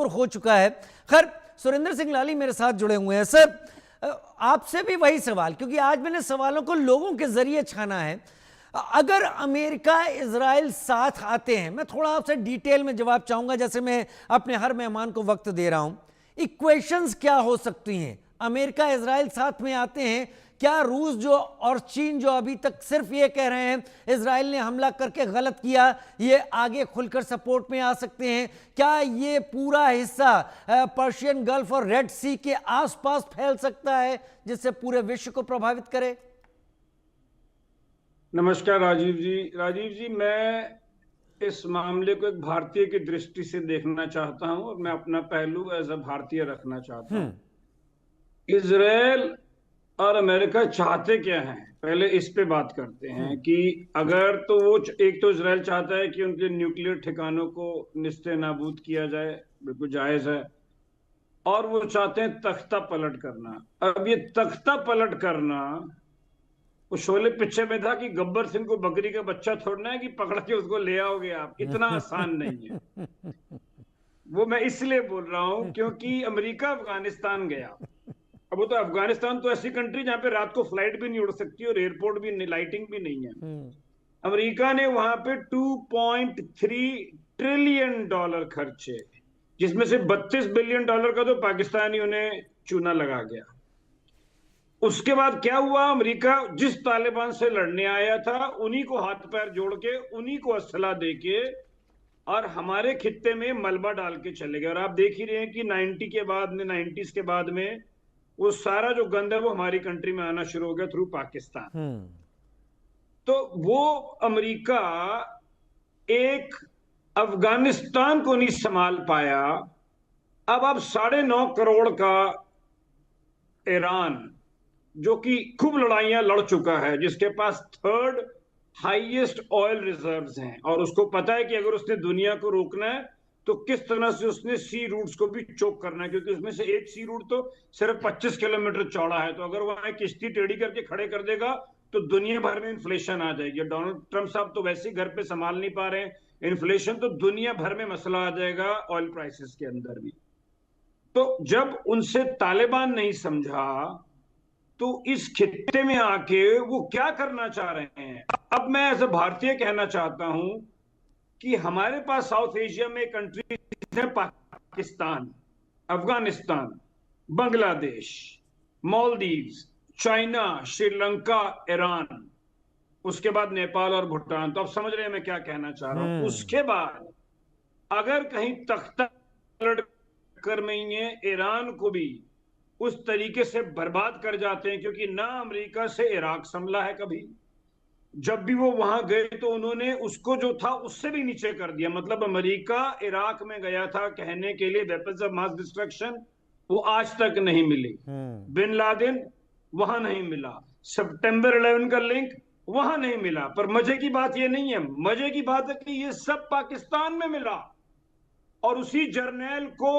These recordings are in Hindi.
शोर हो चुका है। खैर, सुरेंद्र सिंह लाली मेरे साथ जुड़े हुए हैं। सर, आपसे भी वही सवाल, क्योंकि आज मैंने सवालों को लोगों के जरिए छाना है। अगर अमेरिका इजराइल साथ आते हैं, मैं थोड़ा आपसे डिटेल में जवाब चाहूंगा, जैसे मैं अपने हर मेहमान को वक्त दे रहा हूं। इक्वेशंस क्या हो सकती हैं? अमेरिका इजराइल साथ में आते हैं, क्या रूस जो और चीन जो अभी तक सिर्फ ये कह रहे हैं इजराइल ने हमला करके गलत किया, ये आगे खुलकर सपोर्ट में आ सकते हैं? क्या ये पूरा हिस्सा पर्शियन गल्फ और रेड सी के आसपास फैल सकता है, जिससे पूरे विश्व को प्रभावित करे? नमस्कार राजीव जी। राजीव जी, मैं इस मामले को एक भारतीय की दृष्टि से देखना चाहता हूं और मैं अपना पहलू एज अ भारतीय रखना चाहता हूं। इजराइल और अमेरिका चाहते क्या हैं, पहले इस पे बात करते हैं कि अगर तो वो एक तो इजराइल चाहता है कि उनके न्यूक्लियर ठिकानों को निस्ते नाबूद किया जाए, बिल्कुल जायज है, और वो चाहते हैं तख्ता पलट करना। अब ये तख्ता पलट करना, वो शोले पिक्चर में था कि गब्बर सिंह को बकरी का बच्चा छोड़ना है कि पकड़ के उसको ले आओगे आप, इतना आसान नहीं है। वो मैं इसलिए बोल रहा हूं क्योंकि अमेरिका अफगानिस्तान गया। अब वो तो अफगानिस्तान तो ऐसी कंट्री जहां पे रात को फ्लाइट भी नहीं उड़ सकती और एयरपोर्ट भी नहीं, लाइटिंग भी नहीं है। अमेरिका ने वहां पे 2.3 ट्रिलियन डॉलर खर्चे, जिसमें से 32 बिलियन डॉलर का तो पाकिस्तानियों ने चूना लगा गया। उसके बाद क्या हुआ, अमेरिका जिस तालिबान से लड़ने आया था उन्हीं को हाथ पैर जोड़ के, उन्हीं को असला दे के और हमारे खित्ते में मलबा डाल के चले गए। और आप देख ही रहे हैं कि 90 के बाद में, 90s के बाद में वो सारा जो गंद है वो हमारी कंट्री में आना शुरू हो गया थ्रू पाकिस्तान। तो वो अमेरिका एक अफगानिस्तान को नहीं संभाल पाया। अब 9.5 करोड़ का ईरान, जो कि खूब लड़ाइयां लड़ चुका है, जिसके पास 3rd हाईएस्ट ऑयल रिजर्व्स हैं, और उसको पता है कि अगर उसने दुनिया को रोकना है तो किस तरह से उसने सी रूट्स को भी चोक करना है, क्योंकि उसमें से एक सी रूट तो सिर्फ 25 किलोमीटर चौड़ा है। तो अगर वहां किश्ती टेढ़ी करके खड़े कर देगा तो दुनिया भर में इन्फ्लेशन आ जाएगी। डोनाल्ड ट्रंप साहब तो वैसे ही घर पे संभाल नहीं पा रहे हैं इन्फ्लेशन, तो दुनिया भर में मसला आ जाएगा ऑयल प्राइसेस के अंदर भी। तो जब उनसे तालिबान नहीं समझा तो इस खित्ते में आके वो क्या करना चाह रहे हैं। अब मैं एज अ भारतीय कहना चाहता हूं कि हमारे पास साउथ एशिया में कंट्रीज है, पाकिस्तान, अफगानिस्तान, बांग्लादेश, मालदीव्स, चाइना, श्रीलंका, ईरान, उसके बाद नेपाल और भूटान। तो आप समझ रहे हैं मैं क्या कहना चाह रहा हूं। उसके बाद अगर कहीं तख्ता पलट कर में ईरान को भी उस तरीके से बर्बाद कर जाते हैं, क्योंकि ना अमेरिका से इराक संभला है कभी। जब भी वो वहां गए तो उन्होंने उसको जो था उससे भी नीचे कर दिया। मतलब अमेरिका इराक में गया था कहने के लिए वेपन्स ऑफ मास डिस्ट्रक्शन, वो आज तक नहीं मिली। बिन लादेन वहां नहीं मिला, सितंबर 11 का लिंक वहां नहीं मिला। पर मजे की बात ये नहीं है, मजे की बात है कि ये सब पाकिस्तान में मिला। और उसी जर्नैल को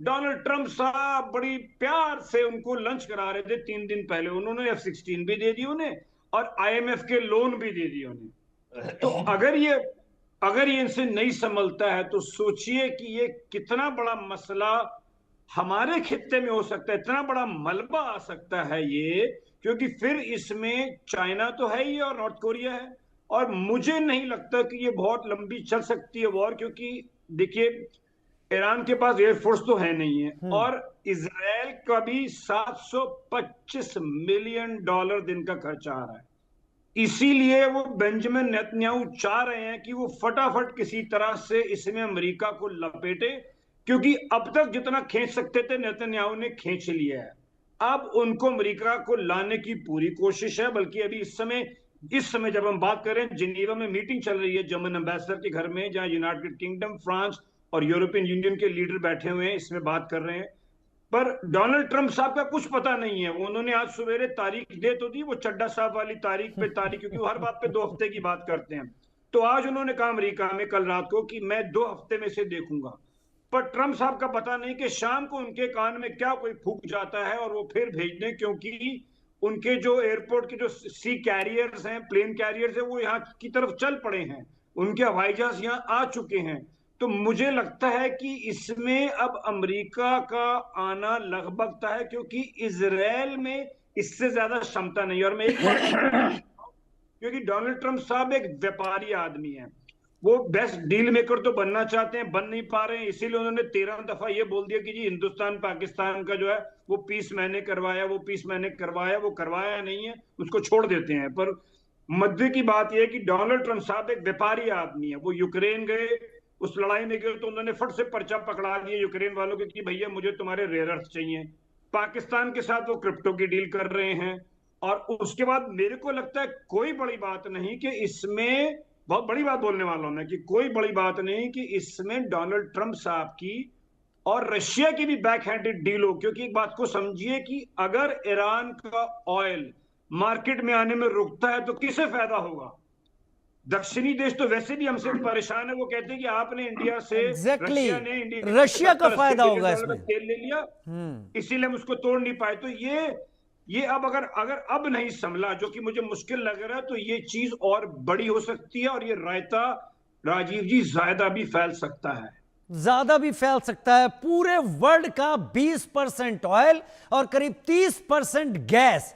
डोनाल्ड ट्रंप साहब बड़ी प्यार से उनको लंच करा रहे थे 3 दिन पहले। उन्होंने F-16 भी दे दी उन्हें और IMF के लोन भी दे दिए उन्हें। तो अगर ये इनसे नहीं संभलता है तो सोचिए कि ये कितना बड़ा मसला हमारे खित्ते में हो सकता है, इतना बड़ा मलबा आ सकता है ये। क्योंकि फिर इसमें चाइना तो है ही और नॉर्थ कोरिया है, और मुझे नहीं लगता कि ये बहुत लंबी चल सकती है वॉर। क्योंकि देखिए, ईरान के पास एयरफोर्स तो है नहीं है, और इजराइल का भी 725 मिलियन डॉलर दिन का खर्चा आ रहा है। इसीलिए वो बेंजामिन नेतन्याहू चाह रहे हैं कि वो फटाफट किसी तरह से इसमें अमेरिका को लपेटे, क्योंकि अब तक जितना खींच सकते थे नेतन्याहू ने खींच लिया है। अब उनको अमेरिका को लाने की पूरी कोशिश है। बल्कि अभी इस समय जब हम बात कर रहे हैं, जिनेवा में मीटिंग चल रही है जर्मन एम्बेसडर के घर में, जहां यूनाइटेड किंगडम, फ्रांस और यूरोपियन यूनियन के लीडर बैठे हुए हैं, इसमें बात कर रहे हैं। पर डोनाल्ड ट्रंप साहब का कुछ पता नहीं है। उन्होंने आज सवेरे तारीख दे तो दी, वो चड्डा साहब वाली तारीख पे तारीख, क्योंकि वो हर बात पे 2 हफ्ते की बात करते हैं। तो आज उन्होंने कहा अमेरिका में कल रात को कि मैं 2 हफ्ते में से देखूंगा। पर ट्रंप साहब का पता नहीं कि शाम को उनके कान में क्या कोई फूंक जाता है और वो फिर भेज दें, क्योंकि उनके जो एयरपोर्ट के जो सी कैरियर्स हैं, प्लेन कैरियर्स हैं, वो यहाँ की तरफ चल पड़े हैं। उनके हवाई जहाज यहाँ आ चुके हैं। तो मुझे लगता है कि इसमें अब अमेरिका का आना लगभग तय है, क्योंकि इजराइल में इससे ज्यादा क्षमता नहीं है। और मैं एक बात क्योंकि डोनाल्ड ट्रंप साहब एक व्यापारी आदमी है, वो बेस्ट डील मेकर तो बनना चाहते हैं, बन नहीं पा रहे हैं, इसीलिए उन्होंने 13 दफा ये बोल दिया कि जी हिंदुस्तान पाकिस्तान का जो है वो पीस मैंने करवाया, वो पीस मैंने करवाया, वो करवाया नहीं है, उसको छोड़ देते हैं। पर मध्य की बात यह है कि डोनाल्ड ट्रंप साहब एक व्यापारी आदमी है। वो यूक्रेन गए, उस लड़ाई में गए तो उन्होंने फट से पर्चा पकड़ा दिया यूक्रेन वालों के कि भैया मुझे तुम्हारे रेयर अर्थ चाहिए। पाकिस्तान के साथ वो क्रिप्टो की डील कर रहे हैं। और उसके बाद मेरे को लगता है कोई बड़ी बात नहीं कि इसमें, बहुत बड़ी बात बोलने वाला हूं मैं, कि कोई बड़ी बात नहीं कि इसमें डोनाल्ड ट्रंप साहब की और रशिया की भी बैक हैंडेड डील हो। क्योंकि एक बात को समझिए कि अगर ईरान का ऑयल मार्केट में आने में रुकता है तो किसे फायदा होगा? दक्षिणी देश तो वैसे भी हमसे परेशान है, वो कहते हैं कि आपने इंडिया से, एग्जैक्टली रशिया ने इंडिया रशिया का 70-80 फायदा बिलियन होगा डॉलर का इसमें। तेल ले लिया, इसीलिए हम उसको तोड़ नहीं पाए। तो ये अब अगर अगर अब नहीं संभला, जो कि मुझे मुश्किल लग रहा है, तो ये चीज और बड़ी हो सकती है और ये रायता, राजीव जी, ज्यादा भी फैल सकता है। ज्यादा भी फैल सकता है। पूरे वर्ल्ड का 20% ऑयल और करीब 30% गैस